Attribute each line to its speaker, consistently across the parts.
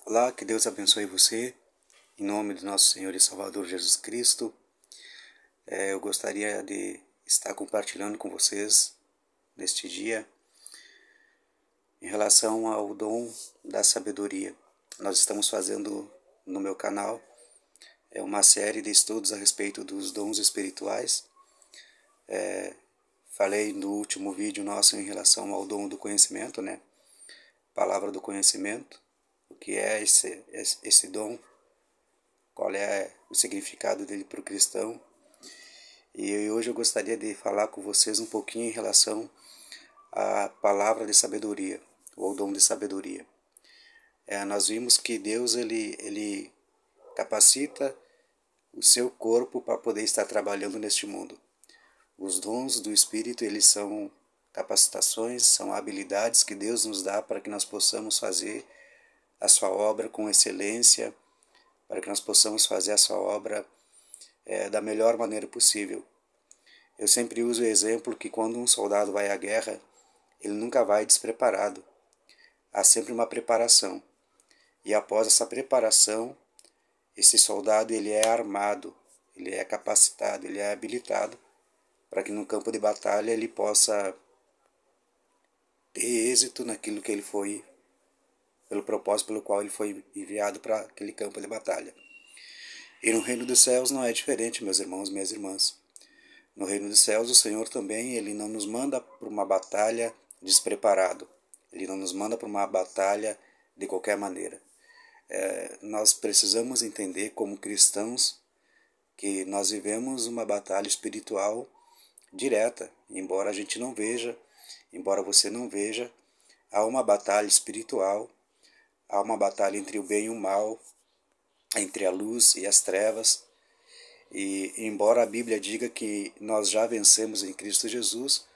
Speaker 1: Olá, que Deus abençoe você, em nome do nosso Senhor e Salvador Jesus Cristo. Eu gostaria de estar compartilhando com vocês neste dia em relação ao dom da sabedoria. Nós estamos fazendo no meu canal uma série de estudos a respeito dos dons espirituais. Falei no último vídeo nosso em relação ao dom do conhecimento, né? Palavra do conhecimento, o que é esse dom, qual é o significado dele para o cristão. E hoje eu gostaria de falar com vocês um pouquinho em relação à palavra de sabedoria, ou ao dom de sabedoria. Nós vimos que Deus ele capacita o seu corpo para poder estar trabalhando neste mundo. Os dons do Espírito, eles são capacitações, são habilidades que Deus nos dá para que nós possamos fazer a sua obra com excelência, para que nós possamos fazer a sua obra da melhor maneira possível. Eu sempre uso o exemplo que quando um soldado vai à guerra, ele nunca vai despreparado. Há sempre uma preparação. E após essa preparação, esse soldado ele é armado, ele é capacitado, ele é habilitado para que no campo de batalha ele possa ter êxito naquilo que ele foi, pelo propósito pelo qual ele foi enviado para aquele campo de batalha. E no reino dos céus não é diferente, meus irmãos e minhas irmãs. No reino dos céus, o Senhor também, ele não nos manda para uma batalha despreparado. Ele não nos manda para uma batalha de qualquer maneira. Nós precisamos entender, como cristãos, que nós vivemos uma batalha espiritual direta. Embora a gente não veja, embora você não veja, há uma batalha espiritual, há uma batalha entre o bem e o mal, entre a luz e as trevas. E embora a Bíblia diga que nós já vencemos em Cristo Jesus,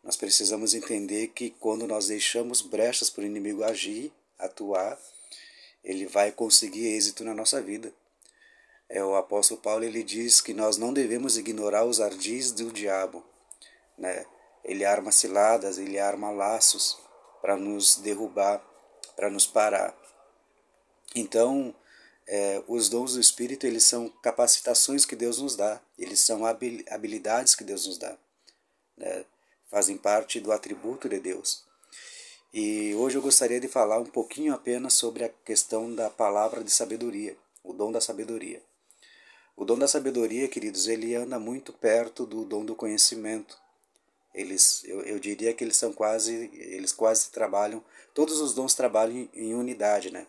Speaker 1: nós precisamos entender que quando nós deixamos brechas para o inimigo agir, atuar, ele vai conseguir êxito na nossa vida. O apóstolo Paulo ele diz que nós não devemos ignorar os ardis do diabo, né? Ele arma ciladas, ele arma laços para nos derrubar, para nos parar. Então, os dons do Espírito, eles são capacitações que Deus nos dá, eles são habilidades que Deus nos dá, né? Fazem parte do atributo de Deus. E hoje eu gostaria de falar um pouquinho apenas sobre a questão da palavra de sabedoria, o dom da sabedoria. O dom da sabedoria, queridos, ele anda muito perto do dom do conhecimento. Eu diria que eles quase trabalham, todos os dons trabalham em unidade, né?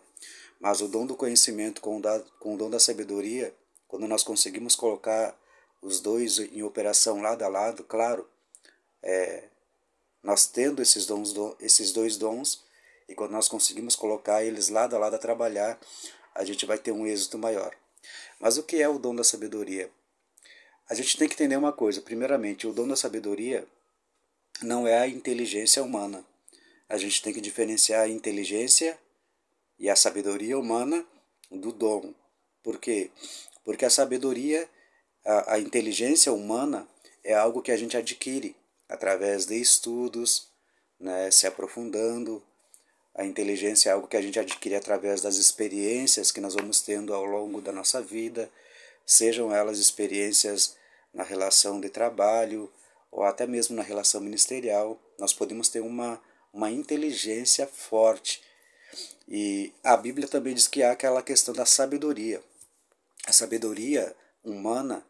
Speaker 1: Mas o dom do conhecimento com o dom da sabedoria, quando nós conseguimos colocar os dois em operação lado a lado, claro, nós tendo esses dois dons, e quando nós conseguimos colocar eles lado a lado a trabalhar, a gente vai ter um êxito maior. Mas o que é o dom da sabedoria? A gente tem que entender uma coisa. Primeiramente, o dom da sabedoria não é a inteligência humana. A gente tem que diferenciar a inteligência e a sabedoria humana do dom. Por quê? Porque a sabedoria, a inteligência humana é algo que a gente adquire através de estudos, né, se aprofundando. A inteligência é algo que a gente adquire através das experiências que nós vamos tendo ao longo da nossa vida, sejam elas experiências na relação de trabalho ou até mesmo na relação ministerial. Nós podemos ter uma inteligência forte. E a Bíblia também diz que há aquela questão da sabedoria. A sabedoria humana,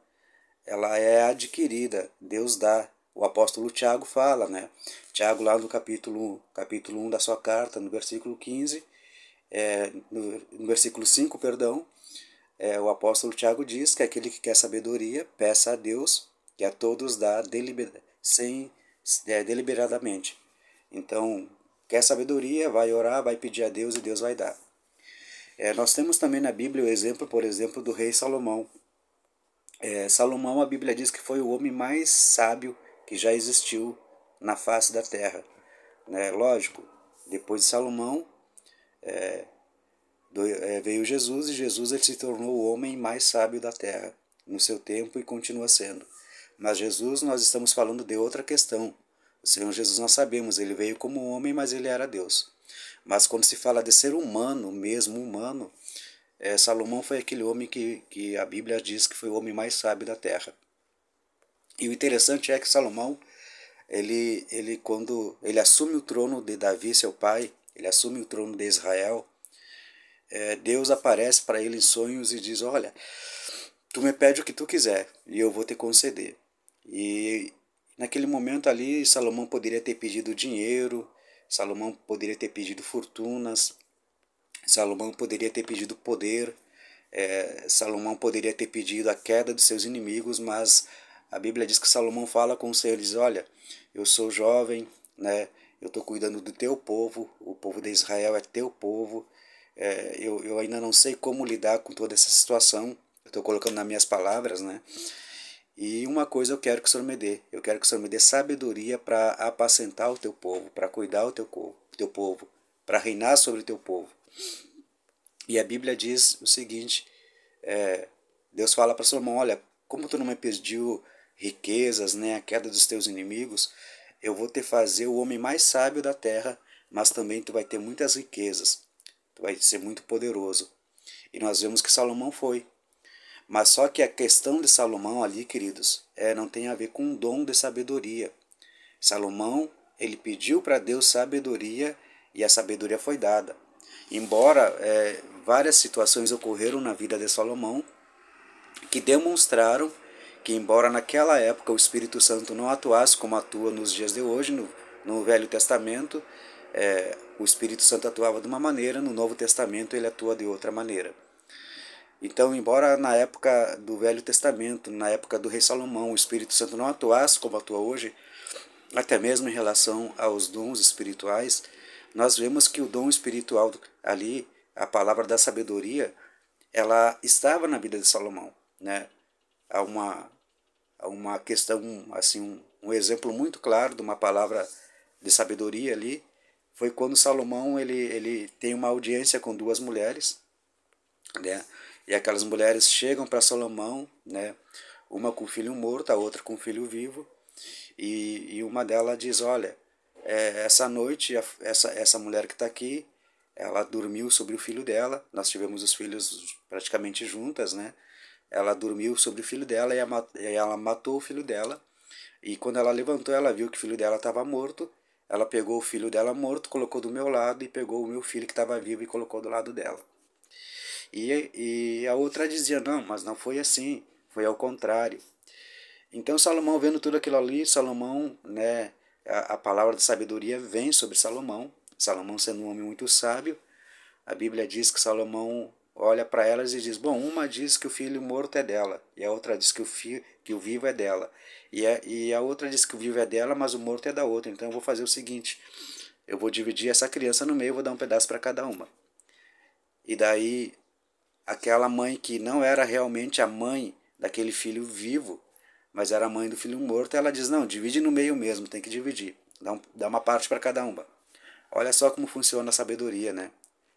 Speaker 1: ela é adquirida, Deus dá. O apóstolo Tiago fala, né? Tiago lá no capítulo 1 da sua carta, no versículo 15, no versículo 5, perdão, o apóstolo Tiago diz que aquele que quer sabedoria, peça a Deus, que a todos dá deliberadamente. Então, quer sabedoria, vai orar, vai pedir a Deus e Deus vai dar. Nós temos também na Bíblia o exemplo, por exemplo, do rei Salomão. Salomão, a Bíblia diz que foi o homem mais sábio que já existiu na face da terra, né? Lógico, depois de Salomão veio Jesus, e Jesus ele se tornou o homem mais sábio da terra no seu tempo e continua sendo. Mas Jesus, nós estamos falando de outra questão. O Senhor Jesus, nós sabemos, ele veio como homem, mas ele era Deus. Mas quando se fala de ser humano, mesmo humano, Salomão foi aquele homem que a Bíblia diz que foi o homem mais sábio da terra. E o interessante é que Salomão, quando ele assume o trono de Davi, seu pai, ele assume o trono de Israel, Deus aparece para ele em sonhos e diz: olha, tu me pede o que tu quiser e eu vou te conceder. E naquele momento ali, Salomão poderia ter pedido dinheiro, Salomão poderia ter pedido fortunas, Salomão poderia ter pedido poder, Salomão poderia ter pedido a queda dos seus inimigos, mas a Bíblia diz que Salomão fala com o Senhor e diz: olha, eu sou jovem, né? Eu estou cuidando do teu povo, o povo de Israel é teu povo, eu ainda não sei como lidar com toda essa situação, estou colocando nas minhas palavras, né? E uma coisa eu quero que o Senhor me dê, eu quero que o Senhor me dê sabedoria para apacentar o teu povo, para cuidar do teu povo, para reinar sobre o teu povo. E a Bíblia diz o seguinte, Deus fala para Salomão: olha, como tu não me pediu riquezas, nem a queda dos teus inimigos, eu vou te fazer o homem mais sábio da terra, mas também tu vai ter muitas riquezas, tu vai ser muito poderoso. E nós vemos que Salomão foi. Mas só que a questão de Salomão ali, queridos, não tem a ver com o dom de sabedoria. Salomão, ele pediu para Deus sabedoria e a sabedoria foi dada. Embora várias situações ocorreram na vida de Salomão que demonstraram que, embora naquela época o Espírito Santo não atuasse como atua nos dias de hoje, no Velho Testamento, o Espírito Santo atuava de uma maneira, no Novo Testamento ele atua de outra maneira. Então, embora na época do Velho Testamento, na época do rei Salomão, o Espírito Santo não atuasse como atua hoje, até mesmo em relação aos dons espirituais, nós vemos que o dom espiritual ali, a palavra da sabedoria, ela estava na vida de Salomão, né? Há uma questão, assim, um exemplo muito claro de uma palavra de sabedoria ali, foi quando Salomão ele tem uma audiência com duas mulheres, né? E aquelas mulheres chegam para Salomão, né? Uma com o filho morto, a outra com o filho vivo, e uma delas diz: olha, essa noite essa mulher que está aqui, ela dormiu sobre o filho dela, nós tivemos os filhos praticamente juntas, né? Ela dormiu sobre o filho dela e ela matou o filho dela, e quando ela levantou, ela viu que o filho dela estava morto, ela pegou o filho dela morto, colocou do meu lado, e pegou o meu filho que estava vivo e colocou do lado dela. E a outra dizia: não, mas não foi assim, foi ao contrário. Então Salomão, vendo tudo aquilo ali, Salomão, né, a palavra de sabedoria vem sobre Salomão. Salomão, sendo um homem muito sábio, a Bíblia diz que Salomão olha para elas e diz: bom, uma diz que o filho morto é dela, e a outra diz que o vivo é dela, e a outra diz que o vivo é dela, mas o morto é da outra. Então eu vou fazer o seguinte: eu vou dividir essa criança no meio, vou dar um pedaço para cada uma. E daí aquela mãe que não era realmente a mãe daquele filho vivo, mas era a mãe do filho morto, ela diz: não, divide no meio mesmo, tem que dividir, dá uma parte para cada uma. Olha só como funciona a sabedoria, né?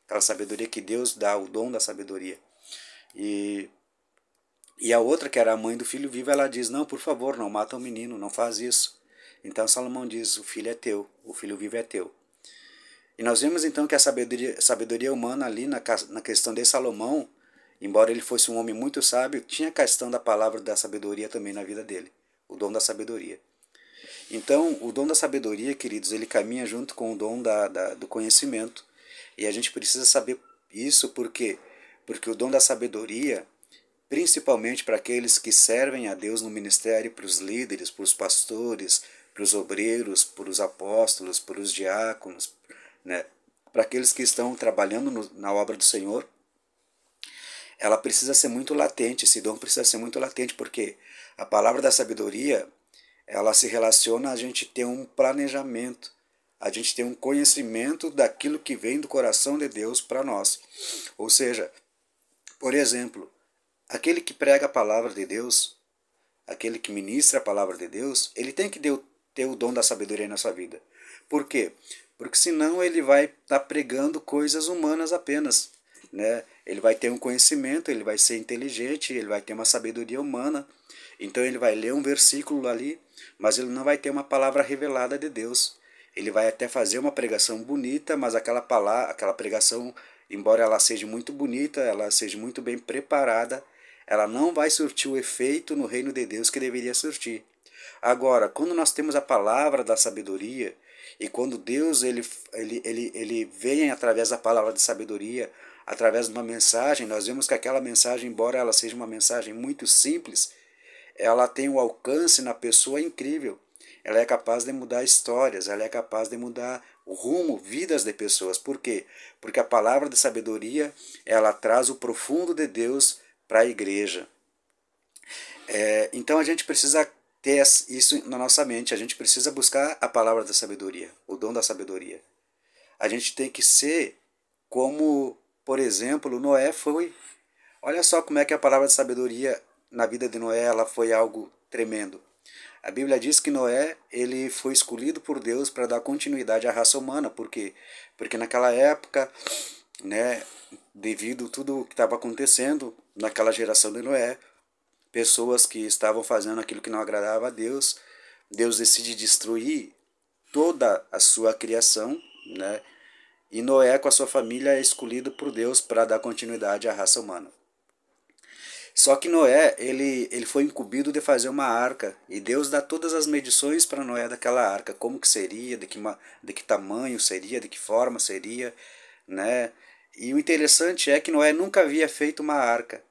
Speaker 1: Aquela sabedoria que Deus dá, o dom da sabedoria. E a outra, que era a mãe do filho vivo, ela diz: não, por favor, não mata o menino, não faz isso. Então Salomão diz: o filho é teu, o filho vivo é teu. E nós vemos então que a sabedoria humana ali na questão de Salomão, embora ele fosse um homem muito sábio, tinha a questão da palavra da sabedoria também na vida dele, o dom da sabedoria. Então, o dom da sabedoria, queridos, ele caminha junto com o dom do conhecimento. E a gente precisa saber isso porque o dom da sabedoria, principalmente para aqueles que servem a Deus no ministério, para os líderes, para os pastores, para os obreiros, para os apóstolos, para os diáconos, né? Para aqueles que estão trabalhando na obra do Senhor, ela precisa ser muito latente, esse dom precisa ser muito latente, porque a palavra da sabedoria, ela se relaciona a gente ter um planejamento, a gente ter um conhecimento daquilo que vem do coração de Deus para nós. Ou seja, por exemplo, aquele que prega a palavra de Deus, aquele que ministra a palavra de Deus, ele tem que ter o dom da sabedoria na sua vida. Por quê? Porque senão ele vai estar pregando coisas humanas apenas, né? Ele vai ter um conhecimento, ele vai ser inteligente, ele vai ter uma sabedoria humana. Então ele vai ler um versículo ali, mas ele não vai ter uma palavra revelada de Deus. Ele vai até fazer uma pregação bonita, mas aquela pregação, embora ela seja muito bonita, ela seja muito bem preparada, ela não vai surtir o efeito no reino de Deus que deveria surtir. Agora, quando nós temos a palavra da sabedoria, e quando Deus ele vem através da palavra de sabedoria, através de uma mensagem, nós vemos que aquela mensagem, embora ela seja uma mensagem muito simples, ela tem um alcance na pessoa incrível. Ela é capaz de mudar histórias, ela é capaz de mudar o rumo, vidas de pessoas. Por quê? Porque a palavra de sabedoria, ela traz o profundo de Deus para a igreja. Então a gente precisa ter isso na nossa mente, a gente precisa buscar a palavra da sabedoria, o dom da sabedoria. A gente tem que ser como, por exemplo, Noé foi. Olha só como é que a palavra de sabedoria na vida de Noé ela foi algo tremendo. A Bíblia diz que Noé ele foi escolhido por Deus para dar continuidade à raça humana, porque naquela época, né, devido a tudo o que estava acontecendo naquela geração de Noé, pessoas que estavam fazendo aquilo que não agradava a Deus, Deus decide destruir toda a sua criação, né? E Noé com a sua família é escolhido por Deus para dar continuidade à raça humana. Só que Noé, ele foi incumbido de fazer uma arca, e Deus dá todas as medições para Noé daquela arca, como que seria, de que tamanho seria, de que forma seria, né? E o interessante é que Noé nunca havia feito uma arca,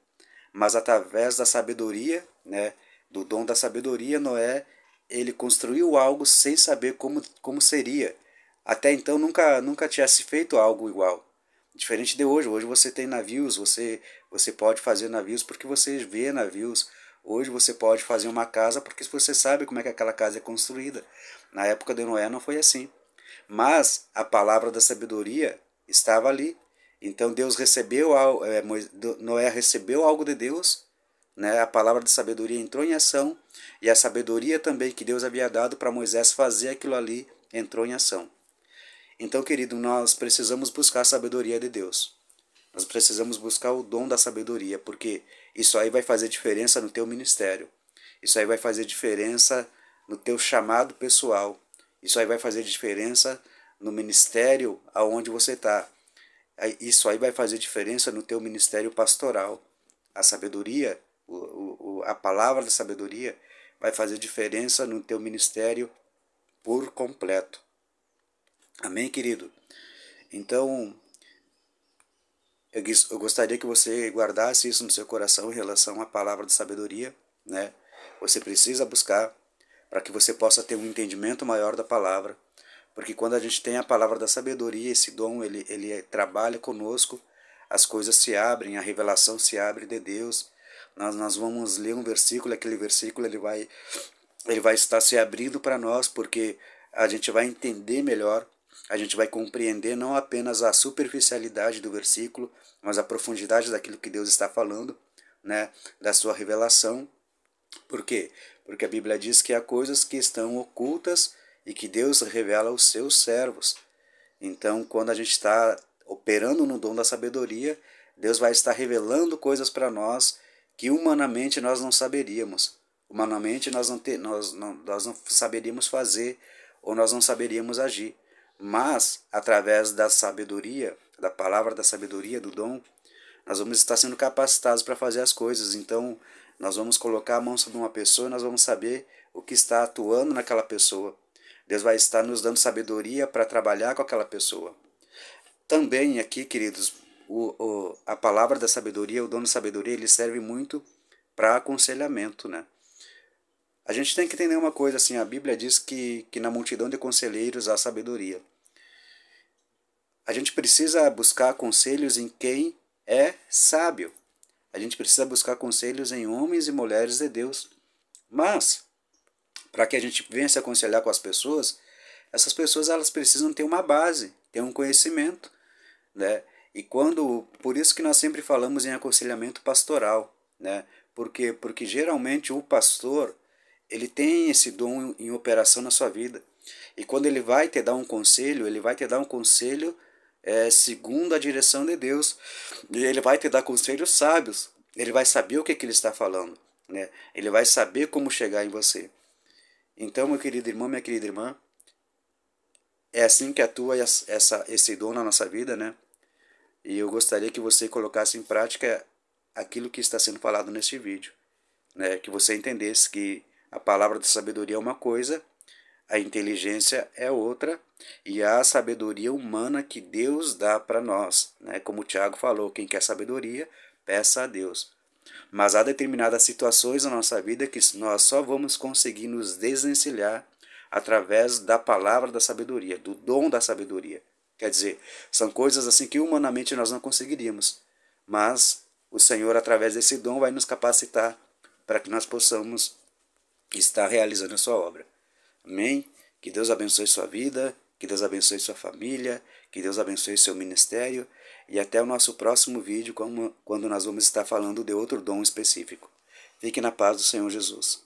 Speaker 1: mas através da sabedoria, né, do dom da sabedoria, Noé, ele construiu algo sem saber como seria. Até então nunca tinha se feito algo igual. Diferente de hoje. Hoje você tem navios, você pode fazer navios porque você vê navios. Hoje você pode fazer uma casa porque você sabe como é que aquela casa é construída. Na época de Noé não foi assim. Mas a palavra da sabedoria estava ali. Então Deus recebeu, Noé recebeu algo de Deus, né? A palavra de sabedoria entrou em ação e a sabedoria também que Deus havia dado para Moisés fazer aquilo ali entrou em ação. Então, querido, nós precisamos buscar a sabedoria de Deus. Nós precisamos buscar o dom da sabedoria, porque isso aí vai fazer diferença no teu ministério. Isso aí vai fazer diferença no teu chamado pessoal. Isso aí vai fazer diferença no ministério aonde você está. Isso aí vai fazer diferença no teu ministério pastoral. A sabedoria, a palavra da sabedoria vai fazer diferença no teu ministério por completo. Amém, querido? Então, eu gostaria que você guardasse isso no seu coração em relação à palavra de sabedoria, né? Você precisa buscar para que você possa ter um entendimento maior da palavra, porque quando a gente tem a palavra da sabedoria, esse dom, ele trabalha conosco, as coisas se abrem, a revelação se abre de Deus. Nós vamos ler um versículo, aquele versículo ele vai estar se abrindo para nós, porque a gente vai entender melhor, a gente vai compreender não apenas a superficialidade do versículo, mas a profundidade daquilo que Deus está falando, né, da sua revelação. Por quê? Porque a Bíblia diz que há coisas que estão ocultas e que Deus revela aos seus servos. Então, quando a gente está operando no dom da sabedoria, Deus vai estar revelando coisas para nós que humanamente nós não saberíamos. Humanamente nós não saberíamos fazer ou nós não saberíamos agir. Mas, através da sabedoria, da palavra da sabedoria, do dom, nós vamos estar sendo capacitados para fazer as coisas. Então, nós vamos colocar a mão sobre uma pessoa e nós vamos saber o que está atuando naquela pessoa. Deus vai estar nos dando sabedoria para trabalhar com aquela pessoa. Também aqui, queridos, a palavra da sabedoria, o dom da sabedoria, ele serve muito para aconselhamento, né? A gente tem que entender uma coisa assim, a Bíblia diz que na multidão de conselheiros há sabedoria. A gente precisa buscar conselhos em quem é sábio. A gente precisa buscar conselhos em homens e mulheres de Deus. Mas, para que a gente venha se aconselhar com as pessoas, essas pessoas elas precisam ter uma base, ter um conhecimento, né? E por isso que nós sempre falamos em aconselhamento pastoral, né? Porque geralmente o pastor, ele tem esse dom em operação na sua vida. E quando ele vai te dar um conselho, ele vai te dar um conselho segundo a direção de Deus. E ele vai te dar conselhos sábios. Ele vai saber o que ele está falando, né? Ele vai saber como chegar em você. Então, meu querido irmão, minha querida irmã, é assim que atua esse dom na nossa vida, né? E eu gostaria que você colocasse em prática aquilo que está sendo falado neste vídeo, né? Que você entendesse que a palavra da sabedoria é uma coisa, a inteligência é outra, e a sabedoria humana que Deus dá para nós, né? Como o Tiago falou, quem quer sabedoria, peça a Deus. Mas há determinadas situações na nossa vida que nós só vamos conseguir nos desvencilhar através da palavra da sabedoria, do dom da sabedoria. Quer dizer, são coisas assim que humanamente nós não conseguiríamos, mas o Senhor, através desse dom, vai nos capacitar para que nós possamos estar realizando a sua obra. Amém? Que Deus abençoe sua vida, que Deus abençoe sua família, que Deus abençoe seu ministério e até o nosso próximo vídeo, quando nós vamos estar falando de outro dom específico. Fique na paz do Senhor Jesus.